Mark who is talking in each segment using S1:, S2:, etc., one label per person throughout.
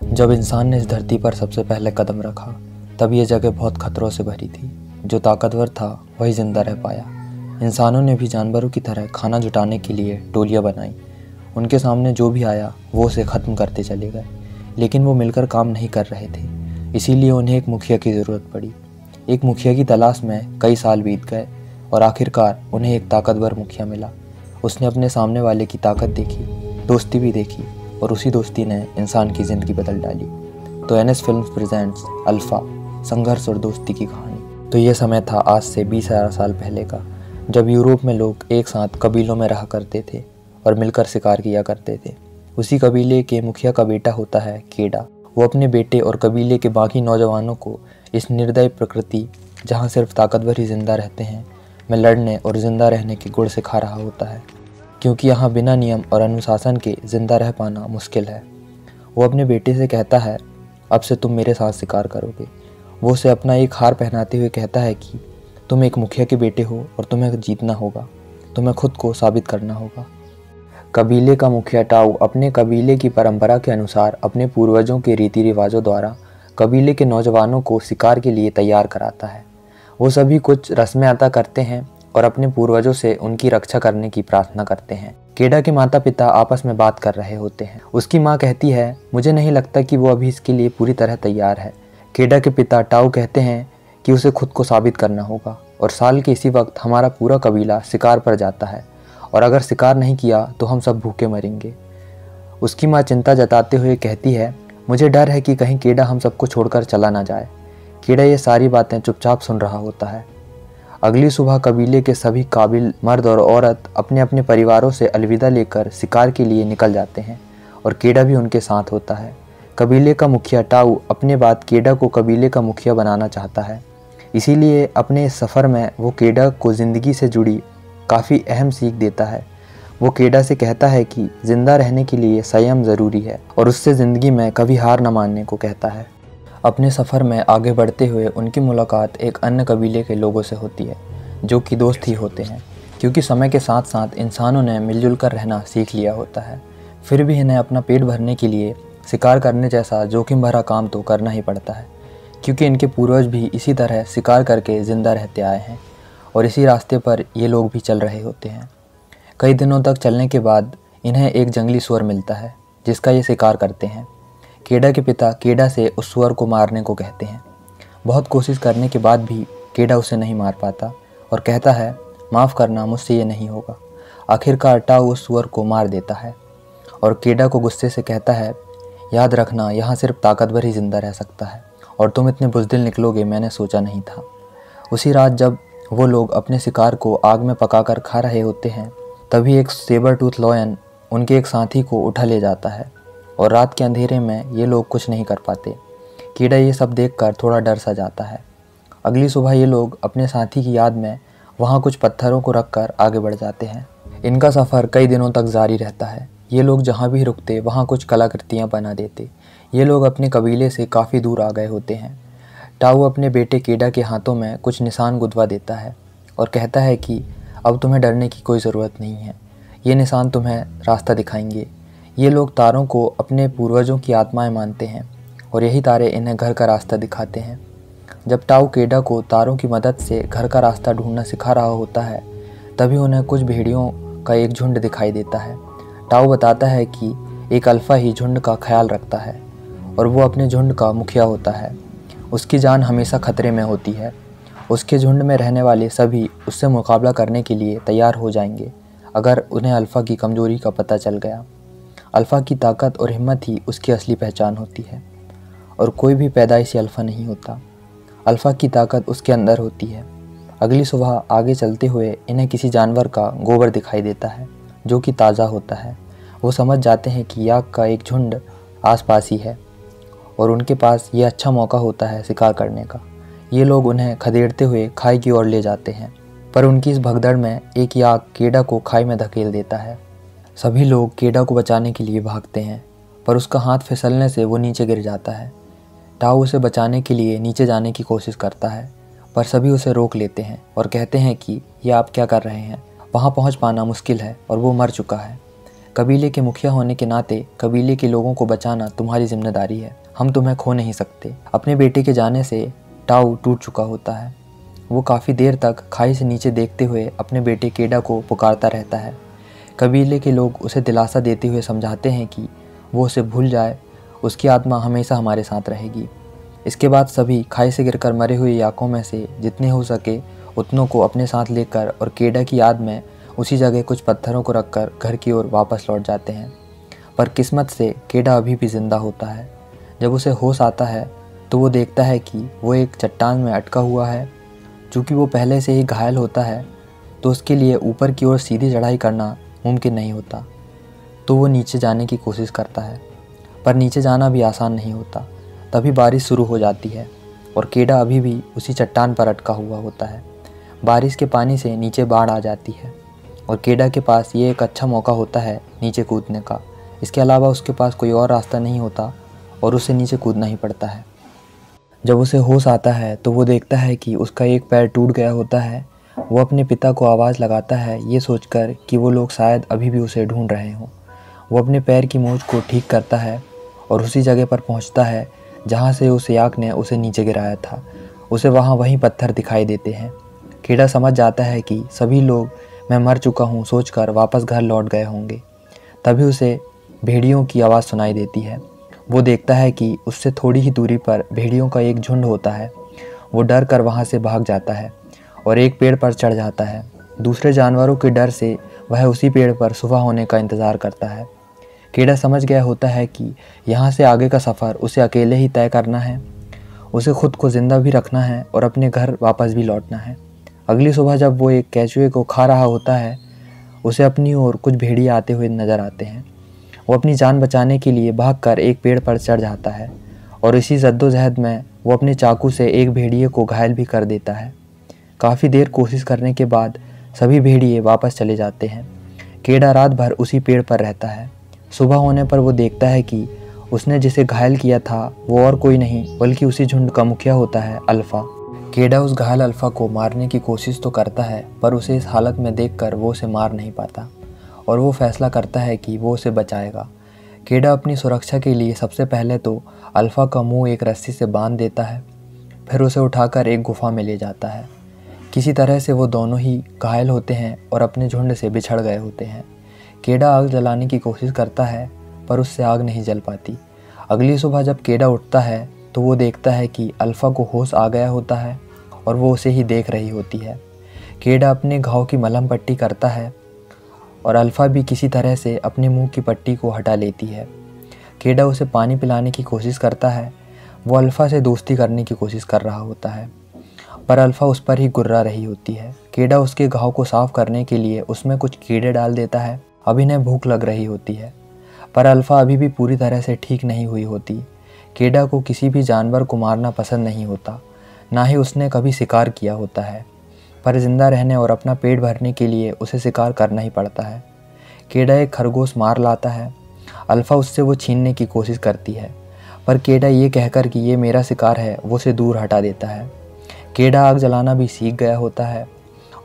S1: जब इंसान ने इस धरती पर सबसे पहले कदम रखा तब ये जगह बहुत खतरों से भरी थी। जो ताकतवर था वही जिंदा रह पाया। इंसानों ने भी जानवरों की तरह खाना जुटाने के लिए टोलियाँ बनाई। उनके सामने जो भी आया वो उसे ख़त्म करते चले गए, लेकिन वो मिलकर काम नहीं कर रहे थे। इसीलिए उन्हें एक मुखिया की ज़रूरत पड़ी। एक मुखिया की तलाश में कई साल बीत गए और आखिरकार उन्हें एक ताकतवर मुखिया मिला। उसने अपने सामने वाले की ताकत देखी, दोस्ती भी देखी और उसी दोस्ती ने इंसान की ज़िंदगी बदल डाली। तो एनएस फिल्म्स प्रेजेंट्स अल्फ़ा, संघर्ष और दोस्ती की कहानी। तो ये समय था आज से 20,000 साल पहले का, जब यूरोप में लोग एक साथ कबीलों में रहा करते थे और मिलकर शिकार किया करते थे। उसी कबीले के मुखिया का बेटा होता है केडा। वो अपने बेटे और कबीले के बाकी नौजवानों को इस निर्दयी प्रकृति, जहाँ सिर्फ ताकतवर ही जिंदा रहते हैं, में लड़ने और ज़िंदा रहने के गुण सिखा रहा होता है, क्योंकि यहाँ बिना नियम और अनुशासन के ज़िंदा रह पाना मुश्किल है। वो अपने बेटे से कहता है, अब से तुम मेरे साथ शिकार करोगे। वो उसे अपना एक हार पहनाते हुए कहता है कि तुम एक मुखिया के बेटे हो और तुम्हें जीतना होगा, तुम्हें खुद को साबित करना होगा। कबीले का मुखिया टाऊ अपने कबीले की परंपरा के अनुसार अपने पूर्वजों के रीति रिवाजों द्वारा कबीले के नौजवानों को शिकार के लिए तैयार कराता है। वो सभी कुछ रस्में अदा करते हैं और अपने पूर्वजों से उनकी रक्षा करने की प्रार्थना करते हैं। केडा के माता पिता आपस में बात कर रहे होते हैं। उसकी माँ कहती है, मुझे नहीं लगता कि वो अभी इसके लिए पूरी तरह तैयार है। केडा के पिता टाऊ कहते हैं कि उसे खुद को साबित करना होगा और साल के इसी वक्त हमारा पूरा कबीला शिकार पर जाता है और अगर शिकार नहीं किया तो हम सब भूखे मरेंगे। उसकी माँ चिंता जताते हुए कहती है, मुझे डर है कि कहीं केडा हम सबको छोड़कर चला ना जाए। केडा ये सारी बातें चुपचाप सुन रहा होता है। अगली सुबह कबीले के सभी काबिल मर्द और औरत अपने अपने परिवारों से अलविदा लेकर शिकार के लिए निकल जाते हैं और केडा भी उनके साथ होता है। कबीले का मुखिया टाऊ अपने बाद केडा को कबीले का मुखिया बनाना चाहता है। इसीलिए अपने इस सफ़र में वो केडा को ज़िंदगी से जुड़ी काफ़ी अहम सीख देता है। वो केडा से कहता है कि ज़िंदा रहने के लिए संयम ज़रूरी है और उससे ज़िंदगी में कभी हार न मानने को कहता है। अपने सफ़र में आगे बढ़ते हुए उनकी मुलाकात एक अन्य कबीले के लोगों से होती है, जो कि दोस्त ही होते हैं, क्योंकि समय के साथ साथ इंसानों ने मिलजुल कर रहना सीख लिया होता है। फिर भी इन्हें अपना पेट भरने के लिए शिकार करने जैसा जोखिम भरा काम तो करना ही पड़ता है, क्योंकि इनके पूर्वज भी इसी तरह शिकार करके ज़िंदा रहते आए हैं और इसी रास्ते पर ये लोग भी चल रहे होते हैं। कई दिनों तक चलने के बाद इन्हें एक जंगली सुअर मिलता है, जिसका ये शिकार करते हैं। केडा के पिता केडा से उस सुअर को मारने को कहते हैं। बहुत कोशिश करने के बाद भी केडा उसे नहीं मार पाता और कहता है, माफ़ करना, मुझसे ये नहीं होगा। आखिरकार टाऊ उस सुअर को मार देता है और केडा को गुस्से से कहता है, याद रखना, यहाँ सिर्फ ताकतवर ही जिंदा रह सकता है और तुम इतने बुज़दिल निकलोगे मैंने सोचा नहीं था। उसी रात जब वो लोग अपने शिकार को आग में पकाकर खा रहे होते हैं, तभी एक सेबर टूथ लॉयन उनके एक साथी को उठा ले जाता है और रात के अंधेरे में ये लोग कुछ नहीं कर पाते। केडा ये सब देखकर थोड़ा डर सा जाता है। अगली सुबह ये लोग अपने साथी की याद में वहाँ कुछ पत्थरों को रखकर आगे बढ़ जाते हैं। इनका सफ़र कई दिनों तक जारी रहता है। ये लोग जहाँ भी रुकते वहाँ कुछ कलाकृतियाँ बना देते। ये लोग अपने कबीले से काफ़ी दूर आ गए होते हैं। टाऊ अपने बेटे केडा के हाथों में कुछ निशान गुदवा देता है और कहता है कि अब तुम्हें डरने की कोई ज़रूरत नहीं है, ये निशान तुम्हें रास्ता दिखाएंगे। ये लोग तारों को अपने पूर्वजों की आत्माएं मानते हैं और यही तारे इन्हें घर का रास्ता दिखाते हैं। जब टाऊ केडा को तारों की मदद से घर का रास्ता ढूंढना सिखा रहा होता है, तभी उन्हें कुछ भेड़ियों का एक झुंड दिखाई देता है। टाऊ बताता है कि एक अल्फ़ा ही झुंड का ख्याल रखता है और वो अपने झुंड का मुखिया होता है। उसकी जान हमेशा खतरे में होती है। उसके झुंड में रहने वाले सभी उससे मुकाबला करने के लिए तैयार हो जाएंगे अगर उन्हें अल्फ़ा की कमज़ोरी का पता चल गया। अल्फ़ा की ताकत और हिम्मत ही उसकी असली पहचान होती है और कोई भी पैदाइशी अल्फ़ा नहीं होता। अल्फ़ा की ताकत उसके अंदर होती है। अगली सुबह आगे चलते हुए इन्हें किसी जानवर का गोबर दिखाई देता है, जो कि ताज़ा होता है। वो समझ जाते हैं कि याक का एक झुंड आसपास ही है और उनके पास ये अच्छा मौका होता है शिकार करने का। ये लोग उन्हें खदेड़ते हुए खाई की ओर ले जाते हैं, पर उनकी इस भगदड़ में एक याक केडा को खाई में धकेल देता है। सभी लोग केडा को बचाने के लिए भागते हैं, पर उसका हाथ फिसलने से वो नीचे गिर जाता है। टाऊ उसे बचाने के लिए नीचे जाने की कोशिश करता है, पर सभी उसे रोक लेते हैं और कहते हैं कि ये आप क्या कर रहे हैं, वहाँ पहुँच पाना मुश्किल है और वो मर चुका है। कबीले के मुखिया होने के नाते कबीले के लोगों को बचाना तुम्हारी जिम्मेदारी है। हम तुम्हें खो नहीं सकते। अपने बेटे के जाने से टाऊ टूट चुका होता है। वो काफ़ी देर तक खाई से नीचे देखते हुए अपने बेटे केडा को पुकारता रहता है। कबीले के लोग उसे दिलासा देते हुए समझाते हैं कि वो उसे भूल जाए, उसकी आत्मा हमेशा हमारे साथ रहेगी। इसके बाद सभी खाई से गिरकर मरे हुए याकों में से जितने हो सके उतनों को अपने साथ लेकर और केडा की याद में उसी जगह कुछ पत्थरों को रखकर घर की ओर वापस लौट जाते हैं। पर किस्मत से केडा अभी भी जिंदा होता है। जब उसे होश आता है तो वो देखता है कि वो एक चट्टान में अटका हुआ है। चूँकि वो पहले से ही घायल होता है तो उसके लिए ऊपर की ओर सीधी चढ़ाई करना मुमकिन नहीं होता। तो वो नीचे जाने की कोशिश करता है, पर नीचे जाना भी आसान नहीं होता। तभी बारिश शुरू हो जाती है और केडा अभी भी उसी चट्टान पर अटका हुआ होता है। बारिश के पानी से नीचे बाढ़ आ जाती है और केडा के पास ये एक अच्छा मौका होता है नीचे कूदने का। इसके अलावा उसके पास कोई और रास्ता नहीं होता और उसे नीचे कूदना ही पड़ता है। जब उसे होश आता है तो वो देखता है कि उसका एक पैर टूट गया होता है। वो अपने पिता को आवाज़ लगाता है, ये सोचकर कि वो लोग शायद अभी भी उसे ढूंढ रहे हों। वो अपने पैर की मोच को ठीक करता है और उसी जगह पर पहुंचता है जहां से उस याक ने उसे नीचे गिराया था। उसे वहीं पत्थर दिखाई देते हैं। केडा समझ जाता है कि सभी लोग मैं मर चुका हूँ सोचकर वापस घर लौट गए होंगे। तभी उसे भेड़ियों की आवाज़ सुनाई देती है। वो देखता है कि उससे थोड़ी ही दूरी पर भेड़ियों का एक झुंड होता है। वो डर कर वहाँ से भाग जाता है और एक पेड़ पर चढ़ जाता है। दूसरे जानवरों के डर से वह उसी पेड़ पर सुबह होने का इंतज़ार करता है। केडा समझ गया होता है कि यहाँ से आगे का सफ़र उसे अकेले ही तय करना है। उसे खुद को ज़िंदा भी रखना है और अपने घर वापस भी लौटना है। अगली सुबह जब वो एक केचुए को खा रहा होता है, उसे अपनी ओर कुछ भेड़िए आते हुए नज़र आते हैं। वो अपनी जान बचाने के लिए भागकर एक पेड़ पर चढ़ जाता है और इसी जद्दोजहद में वो अपने चाकू से एक भेड़िए को घायल भी कर देता है। काफ़ी देर कोशिश करने के बाद सभी भेड़िए वापस चले जाते हैं। केडा रात भर उसी पेड़ पर रहता है। सुबह होने पर वो देखता है कि उसने जिसे घायल किया था वो और कोई नहीं बल्कि उसी झुंड का मुखिया होता है, अल्फ़ा। केडा उस घायल अल्फ़ा को मारने की कोशिश तो करता है, पर उसे इस हालत में देखकर वो उसे मार नहीं पाता और वो फैसला करता है कि वो उसे बचाएगा। केडा अपनी सुरक्षा के लिए सबसे पहले तो अल्फ़ा का मुंह एक रस्सी से बांध देता है, फिर उसे उठाकर एक गुफा में ले जाता है। किसी तरह से वो दोनों ही घायल होते हैं और अपने झुंड से बिछड़ गए होते हैं। केडा आग जलाने की कोशिश करता है, पर उससे आग नहीं जल पाती। अगली सुबह जब केडा उठता है तो वो देखता है कि अल्फ़ा को होश आ गया होता है और वो उसे ही देख रही होती है। केडा अपने घाव की मलहम पट्टी करता है और अल्फ़ा भी किसी तरह से अपने मुंह की पट्टी को हटा लेती है। केडा उसे पानी पिलाने की कोशिश करता है। वो अल्फ़ा से दोस्ती करने की कोशिश कर रहा होता है, पर अल्फ़ा उस पर ही गुर्रा रही होती है। केडा उसके घाव को साफ़ करने के लिए उसमें कुछ कीड़े डाल देता है। अब इन्हें भूख लग रही होती है, पर अल्फ़ा अभी भी पूरी तरह से ठीक नहीं हुई होती। केडा को किसी भी जानवर को मारना पसंद नहीं होता, ना ही उसने कभी शिकार किया होता है, पर ज़िंदा रहने और अपना पेट भरने के लिए उसे शिकार करना ही पड़ता है। केडा एक खरगोश मार लाता है। अल्फ़ा उससे वो छीनने की कोशिश करती है, पर केडा ये कहकर कि ये मेरा शिकार है वो उसे दूर हटा देता है। केडा आग जलाना भी सीख गया होता है।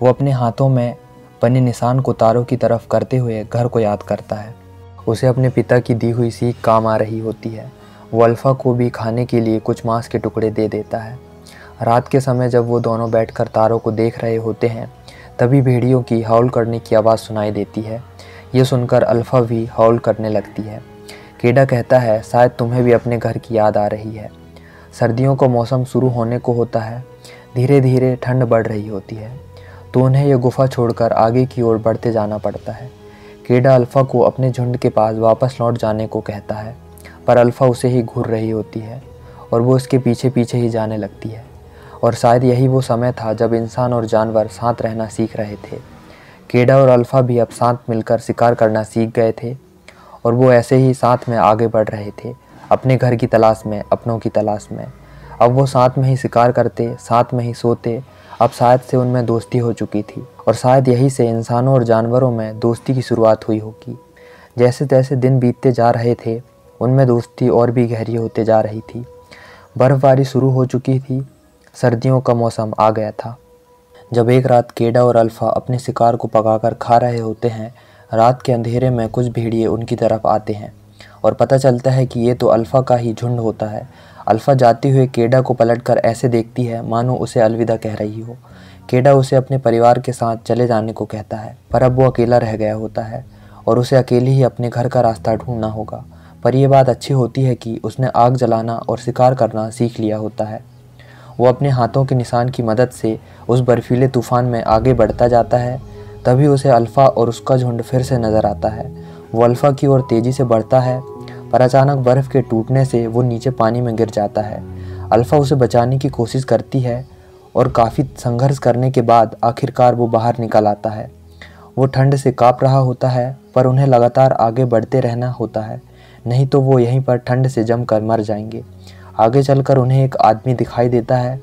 S1: वो अपने हाथों में बने निशान को तारों की तरफ करते हुए घर को याद करता है। उसे अपने पिता की दी हुई सीख काम आ रही होती है। वो अल्फ़ा को भी खाने के लिए कुछ मांस के टुकड़े दे देता है। रात के समय जब वो दोनों बैठकर तारों को देख रहे होते हैं, तभी भेड़ियों की हौल करने की आवाज़ सुनाई देती है। ये सुनकर अल्फ़ा भी हौल करने लगती है। केडा कहता है, शायद तुम्हें भी अपने घर की याद आ रही है। सर्दियों का मौसम शुरू होने को होता है। धीरे धीरे ठंड बढ़ रही होती है, तो उन्हें यह गुफा छोड़कर आगे की ओर बढ़ते जाना पड़ता है। केडा अल्फ़ा को अपने झुंड के पास वापस लौट जाने को कहता है, पर अल्फ़ा उसे ही घूर रही होती है और वो उसके पीछे पीछे ही जाने लगती है। और शायद यही वो समय था जब इंसान और जानवर साथ रहना सीख रहे थे। केडा और अल्फ़ा भी अब साथ मिलकर शिकार करना सीख गए थे और वो ऐसे ही साथ में आगे बढ़ रहे थे, अपने घर की तलाश में, अपनों की तलाश में। अब वो साथ में ही शिकार करते, साथ में ही सोते। अब शायद से उनमें दोस्ती हो चुकी थी और शायद यही से इंसानों और जानवरों में दोस्ती की शुरुआत हुई होगी। जैसे तैसे दिन बीतते जा रहे थे, उनमें दोस्ती और भी गहरी होते जा रही थी। बर्फ़बारी शुरू हो चुकी थी। सर्दियों का मौसम आ गया था। जब एक रात केडा और अल्फ़ा अपने शिकार को पकाकर खा रहे होते हैं, रात के अंधेरे में कुछ भेड़िए उनकी तरफ आते हैं और पता चलता है कि ये तो अल्फ़ा का ही झुंड होता है। अल्फ़ा जाते हुए केडा को पलटकर ऐसे देखती है मानो उसे अलविदा कह रही हो। केडा उसे अपने परिवार के साथ चले जाने को कहता है, पर अब वो अकेला रह गया होता है और उसे अकेले ही अपने घर का रास्ता ढूंढना होगा। पर यह बात अच्छी होती है कि उसने आग जलाना और शिकार करना सीख लिया होता है। वो अपने हाथों के निशान की मदद से उस बर्फीले तूफान में आगे बढ़ता जाता है। तभी उसे अल्फ़ा और उसका झुंड फिर से नज़र आता है। वो अल्फ़ा की ओर तेज़ी से बढ़ता है, पर अचानक बर्फ़ के टूटने से वो नीचे पानी में गिर जाता है। अल्फ़ा उसे बचाने की कोशिश करती है और काफ़ी संघर्ष करने के बाद आखिरकार वो बाहर निकल आता है। वो ठंड से काँप रहा होता है, पर उन्हें लगातार आगे बढ़ते रहना होता है, नहीं तो वो यहीं पर ठंड से जमकर मर जाएंगे। आगे चलकर उन्हें एक आदमी दिखाई देता है।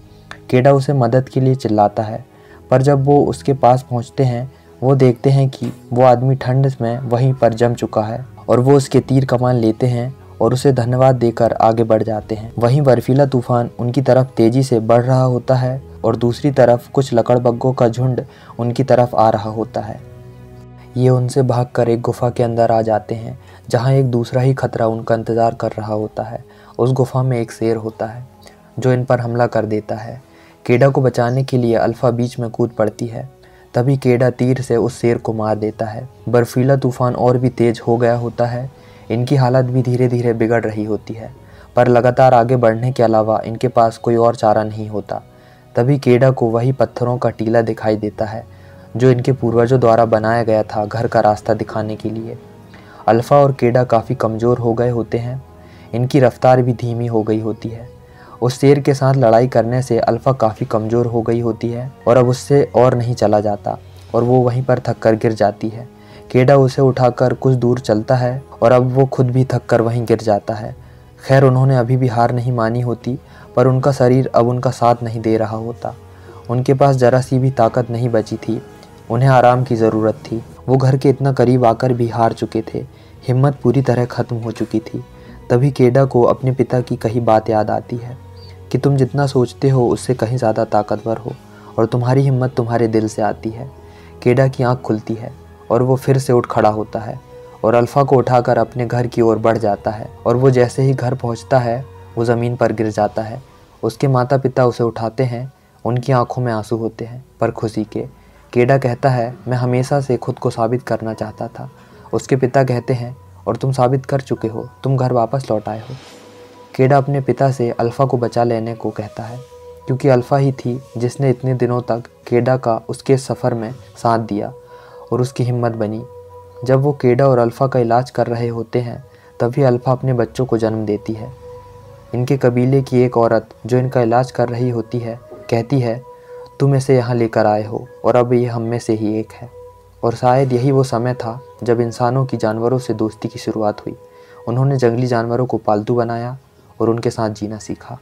S1: केडा उसे मदद के लिए चिल्लाता है, पर जब वो उसके पास पहुंचते हैं वो देखते हैं कि वो आदमी ठंड में वहीं पर जम चुका है और वो उसके तीर कमान लेते हैं और उसे धन्यवाद देकर आगे बढ़ जाते हैं। वहीं बर्फीला तूफान उनकी तरफ तेजी से बढ़ रहा होता है और दूसरी तरफ कुछ लकड़बग्घों का झुंड उनकी तरफ आ रहा होता है। ये उनसे भागकर एक गुफा के अंदर आ जाते हैं, जहाँ एक दूसरा ही खतरा उनका इंतज़ार कर रहा होता है। उस गुफा में एक शेर होता है जो इन पर हमला कर देता है। केडा को बचाने के लिए अल्फ़ा बीच में कूद पड़ती है। तभी केडा तीर से उस शेर को मार देता है। बर्फीला तूफान और भी तेज हो गया होता है। इनकी हालत भी धीरे धीरे बिगड़ रही होती है, पर लगातार आगे बढ़ने के अलावा इनके पास कोई और चारा नहीं होता। तभी केडा को वही पत्थरों का टीला दिखाई देता है जो इनके पूर्वजों द्वारा बनाया गया था घर का रास्ता दिखाने के लिए। अल्फ़ा और केडा काफ़ी कमज़ोर हो गए होते हैं। इनकी रफ्तार भी धीमी हो गई होती है। उस शेर के साथ लड़ाई करने से अल्फ़ा काफ़ी कमज़ोर हो गई होती है और अब उससे और नहीं चला जाता और वो वहीं पर थक कर गिर जाती है। केडा उसे उठाकर कुछ दूर चलता है और अब वो खुद भी थक कर वहीं गिर जाता है। खैर, उन्होंने अभी भी हार नहीं मानी होती, पर उनका शरीर अब उनका साथ नहीं दे रहा होता। उनके पास जरा सी भी ताकत नहीं बची थी। उन्हें आराम की ज़रूरत थी। वो घर के इतना करीब आकर भी हार चुके थे। हिम्मत पूरी तरह ख़त्म हो चुकी थी। तभी केडा को अपने पिता की कही बात याद आती है कि तुम जितना सोचते हो उससे कहीं ज़्यादा ताकतवर हो और तुम्हारी हिम्मत तुम्हारे दिल से आती है। केडा की आंख खुलती है और वो फिर से उठ खड़ा होता है और अल्फ़ा को उठाकर अपने घर की ओर बढ़ जाता है और वो जैसे ही घर पहुंचता है वो ज़मीन पर गिर जाता है। उसके माता पिता उसे उठाते हैं। उनकी आंखों में आंसू होते हैं, पर खुशी के। केडा कहता है, मैं हमेशा से खुद को साबित करना चाहता था। उसके पिता कहते हैं, और तुम साबित कर चुके हो, तुम घर वापस लौट आए हो। केडा अपने पिता से अल्फ़ा को बचा लेने को कहता है, क्योंकि अल्फ़ा ही थी जिसने इतने दिनों तक केडा का उसके सफ़र में साथ दिया और उसकी हिम्मत बनी। जब वो केडा और अल्फ़ा का इलाज कर रहे होते हैं तभी अल्फ़ा अपने बच्चों को जन्म देती है। इनके कबीले की एक औरत जो इनका इलाज कर रही होती है कहती है, तुम इसे यहाँ लेकर आए हो और अब ये हम में से ही एक है। और शायद यही वो समय था जब इंसानों की जानवरों से दोस्ती की शुरुआत हुई। उन्होंने जंगली जानवरों को पालतू बनाया और उनके साथ जीना सीखा।